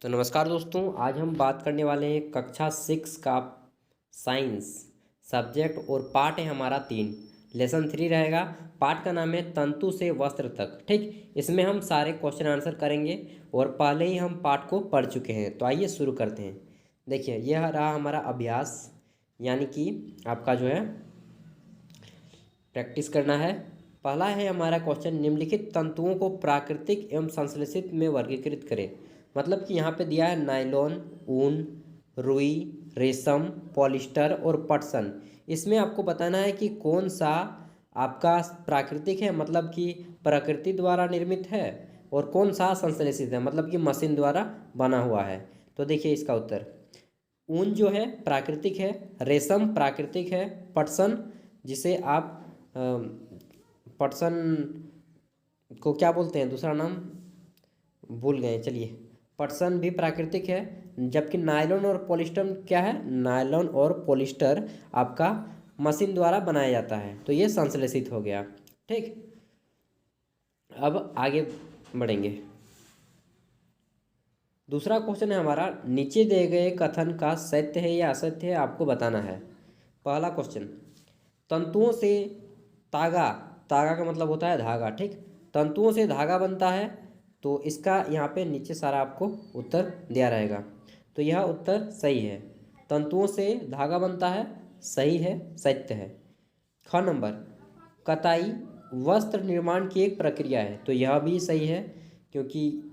तो नमस्कार दोस्तों, आज हम बात करने वाले हैं कक्षा 6 का साइंस सब्जेक्ट और पार्ट है हमारा 3। लेसन 3 रहेगा। पार्ट का नाम है तंतु से वस्त्र तक। ठीक, इसमें हम सारे क्वेश्चन आंसर करेंगे और पहले ही हम पार्ट को पढ़ चुके हैं। तो आइए शुरू करते हैं। देखिए, यह रहा हमारा अभ्यास, यानी कि आपका जो है प्रैक्टिस करना है। पहला है हमारा क्वेश्चन, निम्नलिखित तंतुओं को प्राकृतिक एवं संश्लेषित में वर्गीकृत करें। मतलब कि यहाँ पे दिया है नायलॉन, ऊन, रुई, रेशम, पॉलिस्टर और पटसन। इसमें आपको बताना है कि कौन सा आपका प्राकृतिक है, मतलब कि प्रकृति द्वारा निर्मित है, और कौन सा संश्लेषित है, मतलब कि मशीन द्वारा बना हुआ है। तो देखिए इसका उत्तर, ऊन जो है प्राकृतिक है, रेशम प्राकृतिक है, पटसन जिसे आप पटसन को क्या बोलते हैं, दूसरा नाम भूल गए, चलिए। पटसन भी प्राकृतिक है, जबकि नायलॉन और पॉलिस्टर क्या है, नायलॉन और पॉलिस्टर आपका मशीन द्वारा बनाया जाता है। तो ये संश्लेषित हो गया। ठीक, अब आगे बढ़ेंगे। दूसरा क्वेश्चन है हमारा, नीचे दिए गए कथन का सत्य है या असत्य है आपको बताना है। पहला क्वेश्चन, तंतुओं से तागा, तागा का मतलब होता है धागा। ठीक, तंतुओं से धागा बनता है, तो इसका यहाँ पे नीचे सारा आपको उत्तर दिया रहेगा। तो यह उत्तर सही है, तंतुओं से धागा बनता है, सही है, सत्य है। ख नंबर, कताई वस्त्र निर्माण की एक प्रक्रिया है। तो यह भी सही है, क्योंकि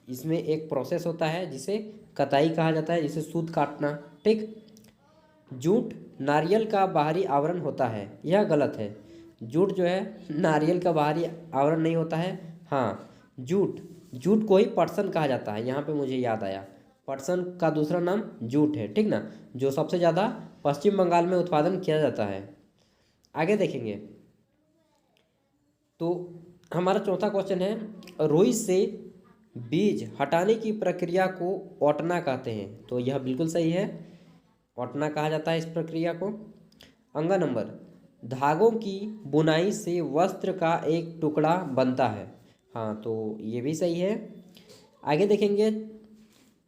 इसमें एक प्रोसेस होता है जिसे कताई कहा जाता है, जिसे सूत काटना। ठीक, जूट नारियल का बाहरी आवरण होता है, यह गलत है। जूट जो है नारियल का बाहरी आवरण नहीं होता है। हाँ, जूट जूट को ही पटसन कहा जाता है। यहाँ पे मुझे याद आया, पटसन का दूसरा नाम जूट है। ठीक ना, जो सबसे ज़्यादा पश्चिम बंगाल में उत्पादन किया जाता है। आगे देखेंगे तो हमारा चौथा क्वेश्चन है, रुई से बीज हटाने की प्रक्रिया को ओटना कहते हैं। तो यह बिल्कुल सही है, ओटना कहा जाता है इस प्रक्रिया को। अंगा नंबर, धागों की बुनाई से वस्त्र का एक टुकड़ा बनता है। हाँ, तो ये भी सही है। आगे देखेंगे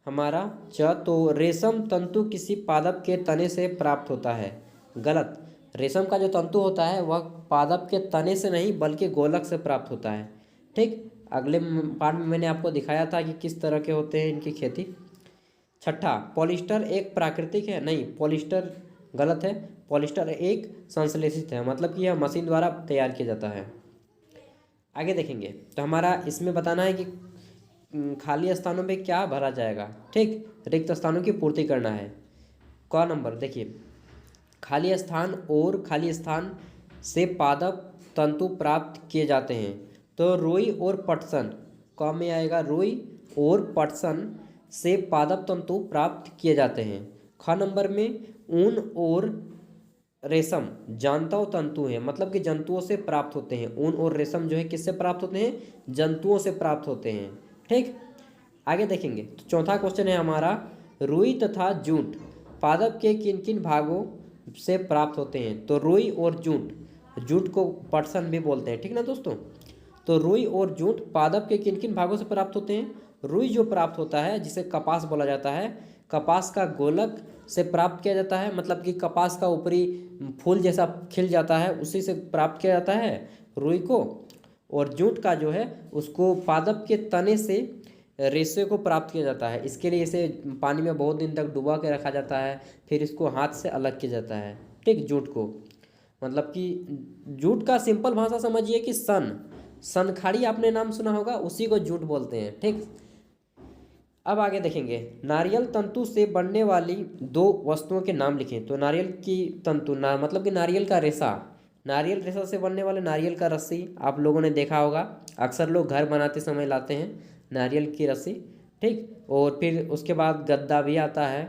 हमारा तो रेशम तंतु किसी पादप के तने से प्राप्त होता है। गलत, रेशम का जो तंतु होता है वह पादप के तने से नहीं बल्कि गोलक से प्राप्त होता है। ठीक, अगले पार्ट में मैंने आपको दिखाया था कि किस तरह के होते हैं इनकी खेती। छठा, पॉलिस्टर एक प्राकृतिक है। नहीं, पॉलिस्टर गलत है, पॉलिस्टर एक संश्लेषित है, मतलब कि यह मशीन द्वारा तैयार किया जाता है। आगे देखेंगे तो हमारा इसमें बताना है कि खाली स्थानों में क्या भरा जाएगा। ठीक, रिक्त स्थानों की पूर्ति करना है। क नंबर देखिए, खाली स्थान और खाली स्थान से पादप तंतु प्राप्त किए जाते हैं। तो रुई और पटसन, क में आएगा रुई और पटसन से पादप तंतु प्राप्त किए जाते हैं। ख नंबर में ऊन और रेशम जांतव तंतु हैं, मतलब कि जंतुओं से प्राप्त होते हैं। ऊन और रेशम जो है किससे प्राप्त होते हैं, जंतुओं से प्राप्त होते हैं। ठीक, आगे देखेंगे तो चौथा क्वेश्चन है हमारा, रुई तथा जूट पादप के किन किन भागों से प्राप्त होते हैं। तो रुई और जूट, जूट को पटसन भी बोलते हैं। ठीक ना दोस्तों, तो रुई और जूट पादप के किन किन भागों से प्राप्त होते हैं। रुई जो प्राप्त होता है जिसे कपास बोला जाता है, कपास का गोलक से प्राप्त किया जाता है, मतलब कि कपास का ऊपरी फूल जैसा खिल जाता है, उसी से प्राप्त किया जाता है रुई को। और जूट का जो है उसको पादप के तने से रेशे को प्राप्त किया जाता है। इसके लिए इसे पानी में बहुत दिन तक डुबा के रखा जाता है, फिर इसको हाथ से अलग किया जाता है। ठीक, जूट को, मतलब कि जूट का सिंपल भाषा समझिए कि सनखाड़ी आपने नाम सुना होगा, उसी को जूट बोलते हैं। ठीक, अब आगे देखेंगे, नारियल तंतु से बनने वाली दो वस्तुओं के नाम लिखें। तो नारियल की तंतु मतलब कि नारियल का रेशा, नारियल रेशा से बनने वाले नारियल का रस्सी आप लोगों ने देखा होगा, अक्सर लोग घर बनाते समय लाते हैं नारियल की रस्सी। ठीक, और फिर उसके बाद गद्दा भी आता है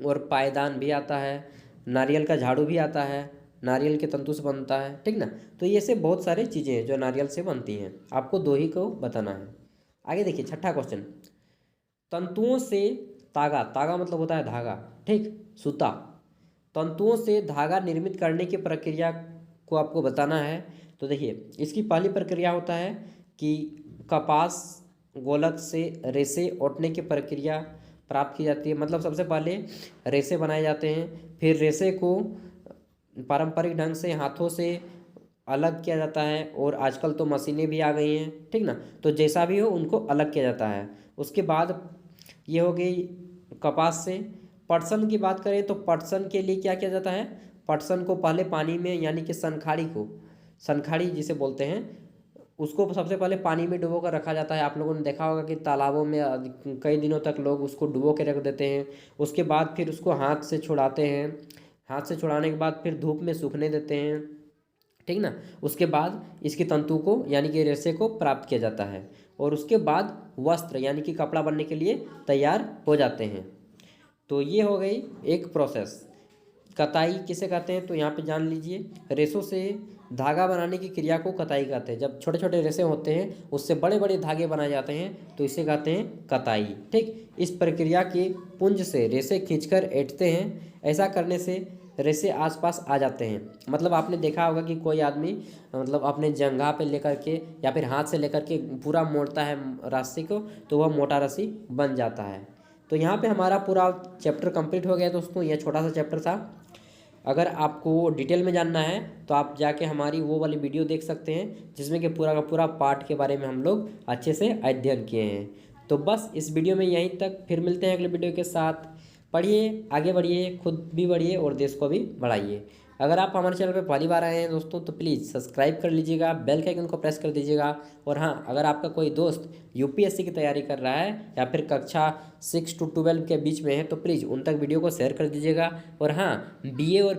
और पायदान भी आता है, नारियल का झाड़ू भी आता है, नारियल के तंतु से बनता है। ठीक ना, तो ये से बहुत सारी चीज़ें हैं जो नारियल से बनती हैं, आपको दो ही को बताना है। आगे देखिए छठा क्वेश्चन, तंतुओं से तागा, तागा मतलब होता है धागा। ठीक, सूता, तंतुओं से धागा निर्मित करने की प्रक्रिया को आपको बताना है। तो देखिए इसकी पहली प्रक्रिया होता है कि कपास गोलक से रेसे ओटने की प्रक्रिया प्राप्त की जाती है। मतलब सबसे पहले रेसे बनाए जाते हैं, फिर रेसे को पारंपरिक ढंग से हाथों से अलग किया जाता है, और आजकल तो मशीनें भी आ गई हैं, ठीक ना। तो जैसा भी हो उनको अलग किया जाता है। उसके बाद ये हो गई कपास से। पटसन की बात करें तो पटसन के लिए क्या किया जाता है, पटसन को पहले पानी में, यानी कि सनखाड़ी को, सनखाड़ी जिसे बोलते हैं, उसको सबसे पहले पानी में डुबो कर रखा जाता है। आप लोगों ने देखा होगा कि तालाबों में कई दिनों तक लोग उसको डुबो के रख देते हैं। उसके बाद फिर उसको हाथ से छुड़ाते हैं, हाथ से छुड़ाने के बाद फिर धूप में सूखने देते हैं, ठीक ना। उसके बाद इसकी तंतु को, यानी कि रेशे को प्राप्त किया जाता है, और उसके बाद वस्त्र यानी कि कपड़ा बनने के लिए तैयार हो जाते हैं। तो ये हो गई एक प्रोसेस। कताई किसे कहते हैं तो यहाँ पे जान लीजिए, रेशों से धागा बनाने की क्रिया को कताई कहते हैं। जब छोटे छोटे रेशे होते हैं उससे बड़े बड़े धागे बनाए जाते हैं तो इसे कहते हैं कताई, ठीक। इस प्रक्रिया के पुंज से रेशे खींचकर ऐंठते हैं। ऐसा करने से रेशे आसपास आ जाते हैं। मतलब आपने देखा होगा कि कोई आदमी मतलब अपने जंघा पे लेकर के या फिर हाथ से लेकर के पूरा मोड़ता है रस्सी को, तो वह मोटा रस्सी बन जाता है। तो यहाँ पे हमारा पूरा चैप्टर कंप्लीट हो गया दोस्तों। यह छोटा सा चैप्टर था। अगर आपको डिटेल में जानना है तो आप जाके हमारी वो वाली वीडियो देख सकते हैं, जिसमें कि पूरा का पूरा पार्ट के बारे में हम लोग अच्छे से अध्ययन किए हैं। तो बस इस वीडियो में यहीं तक, फिर मिलते हैं अगले वीडियो के साथ। पढ़िए, आगे बढ़िए, खुद भी बढ़िए और देश को भी बढ़ाइए। अगर आप हमारे चैनल पर पहली बार आए हैं दोस्तों तो प्लीज़ सब्सक्राइब कर लीजिएगा, बेल के आइकन को प्रेस कर दीजिएगा। और हाँ, अगर आपका कोई दोस्त यूपीएससी की तैयारी कर रहा है या फिर कक्षा 6 to 12 के बीच में है तो प्लीज़ उन तक वीडियो को शेयर कर दीजिएगा। और हाँ, बीए और